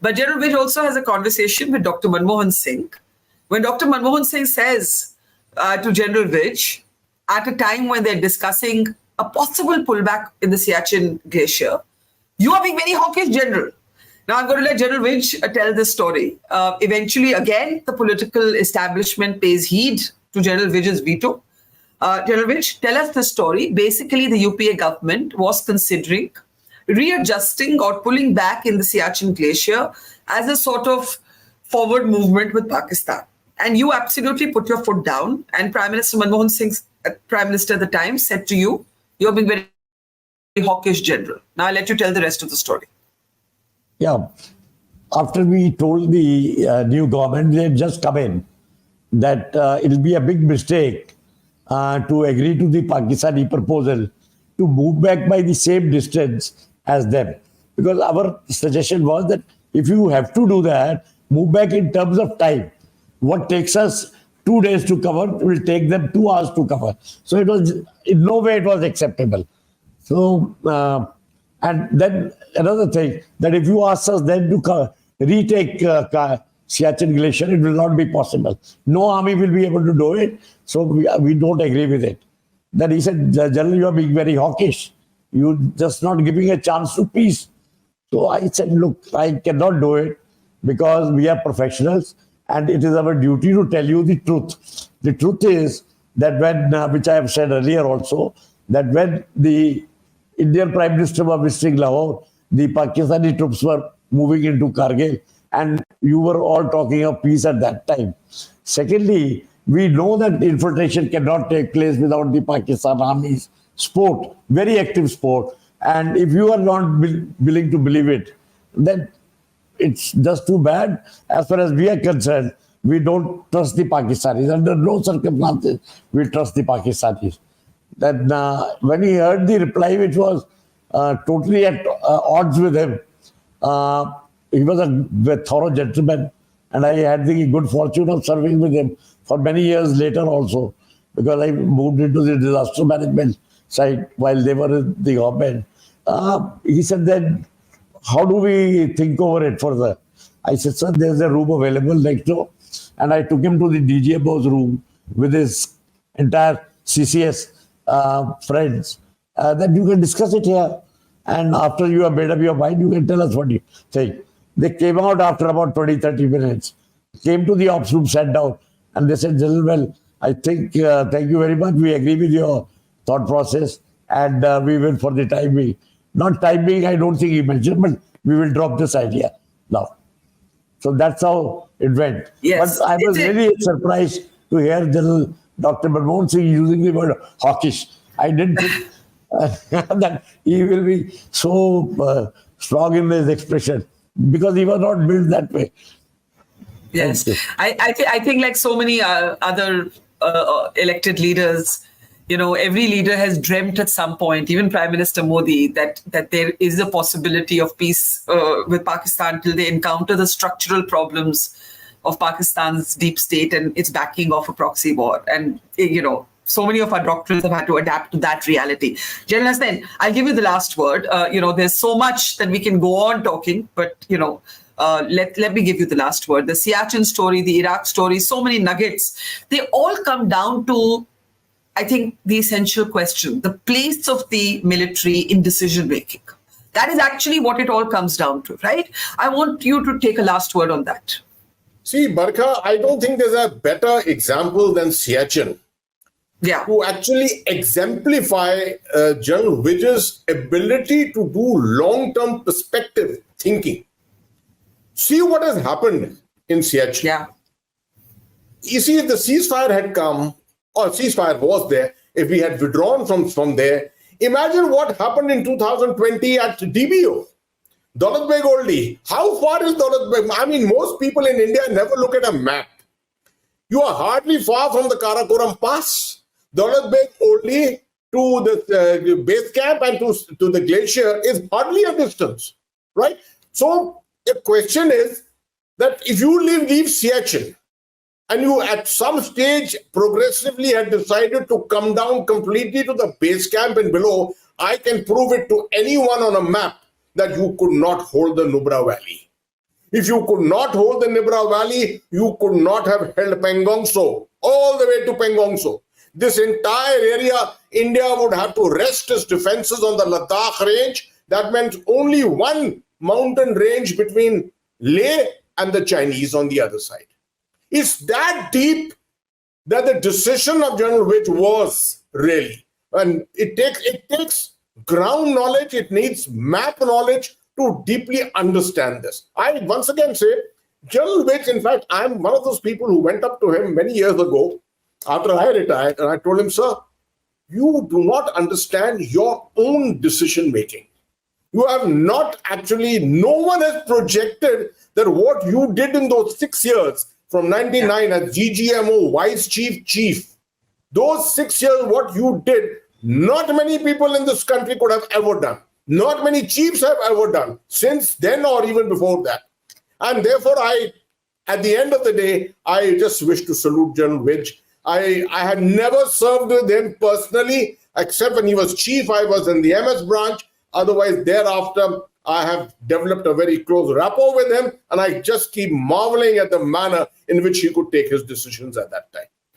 But General Vij also has a conversation with Dr. Manmohan Singh, when Dr. Manmohan Singh says to General Vij, at a time when they're discussing a possible pullback in the Siachen Glacier, you are being very hawkish, General. Now, I'm going to let General Vij tell this story. Eventually, again, the political establishment pays heed to General Vij's veto. General Vij, tell us the story. Basically, the UPA government was considering readjusting or pulling back in the Siachen Glacier as a sort of forward movement with Pakistan. And you absolutely put your foot down. And Prime Minister Manmohan Singh, Prime Minister at the time, said to you, you're being very hawkish, General. Now I'll let you tell the rest of the story. Yeah. After we told the new government, they had just come in, that it'll be a big mistake to agree to the Pakistani proposal to move back by the same distance as them. Because our suggestion was that if you have to do that, move back in terms of time. What takes us 2 days to cover will take them 2 hours to cover. So it was, in no way it was acceptable. So, and then another thing, that if you ask us then to retake Siachen Glacier, it will not be possible. No army will be able to do it. So we don't agree with it. Then he said, General, you are being very hawkish. You're just not giving a chance to peace. So I said, look, I cannot do it because we are professionals and it is our duty to tell you the truth. The truth is that when, which I have said earlier also, that when the Indian Prime Minister was visiting Lahore, the Pakistani troops were moving into Kargil and you were all talking of peace at that time. Secondly, we know that infiltration cannot take place without the Pakistan Army's support, very active support. And if you are not willing to believe it, then it's just too bad. As far as we are concerned, we don't trust the Pakistanis. Under no circumstances we trust the Pakistanis. Then when he heard the reply, which was totally at odds with him, he was a thorough gentleman. And I had the good fortune of serving with him for many years later also, because I moved into the disaster management side while they were in the government. He said, then how do we think over it further? I said, sir, there's a room available next door. And I took him to the DGMO's room with his entire CCS friends. That you can discuss it here. And after you have made up your mind, you can tell us what you think. They came out after about 20-30 minutes, came to the ops room, sat down, and they said, General, well, I think, thank you very much. We agree with your thought process, and we will, for the time being. Not time being, I don't think he mentioned, but we will drop this idea now. So that's how it went. Yes, but I was really surprised to hear General Dr. Manmohan Singh using the word hawkish. I didn't think that he will be so strong in his expression, because he was not built that way. Yes, I think like so many other elected leaders, you know, every leader has dreamt at some point, even Prime Minister Modi, that there is a possibility of peace with Pakistan till they encounter the structural problems of Pakistan's deep state and its backing of a proxy war. And, you know, so many of our doctors have had to adapt to that reality. General Hasnain, I'll give you the last word. You know, there's so much that we can go on talking, but, you know, let me give you the last word. The Siachen story, the Iraq story, so many nuggets, they all come down to, I think, the essential question, the place of the military in decision-making. That is actually what it all comes down to, right? I want you to take a last word on that. See, Barkha, I don't think there's a better example than Siachen to actually exemplify General Vij's ability to do long-term perspective thinking. See what has happened in Siachen. Yeah. You see, if the ceasefire had come, or ceasefire was there, if we had withdrawn from there, imagine what happened in 2020 at DBO. Daulat Beg Oldie. How far is Daulat Beg? I mean, most people in India never look at a map. You are hardly far from the Karakoram Pass. Daulat Beg Oldie to the base camp and to the glacier is hardly a distance, right? So the question is that if you leave Siachen and you at some stage progressively had decided to come down completely to the base camp and below, I can prove it to anyone on a map that you could not hold the Nubra Valley. If you could not hold the Nibra Valley, you could not have held Pangong Tso, all the way to Pangong Tso. This entire area, India would have to rest its defenses on the Ladakh range. That meant only one mountain range between Leh and the Chinese on the other side. It's that deep that the decision of General Witch was really. And it takes ground knowledge, it needs map knowledge to deeply understand this. I once again say, General Witch, in fact, I'm one of those people who went up to him many years ago after I retired, and I told him, sir, you do not understand your own decision making. You have not actually, no one has projected that what you did in those 6 years from 99 as GGMO, Vice Chief, those 6 years, what you did, not many people in this country could have ever done. Not many chiefs have ever done since then or even before that. And therefore, at the end of the day, I just wish to salute General Witch. I had never served with him personally, except when he was chief. I was in the MS branch. Otherwise, thereafter, I have developed a very close rapport with him, and I just keep marveling at the manner in which he could take his decisions at that time.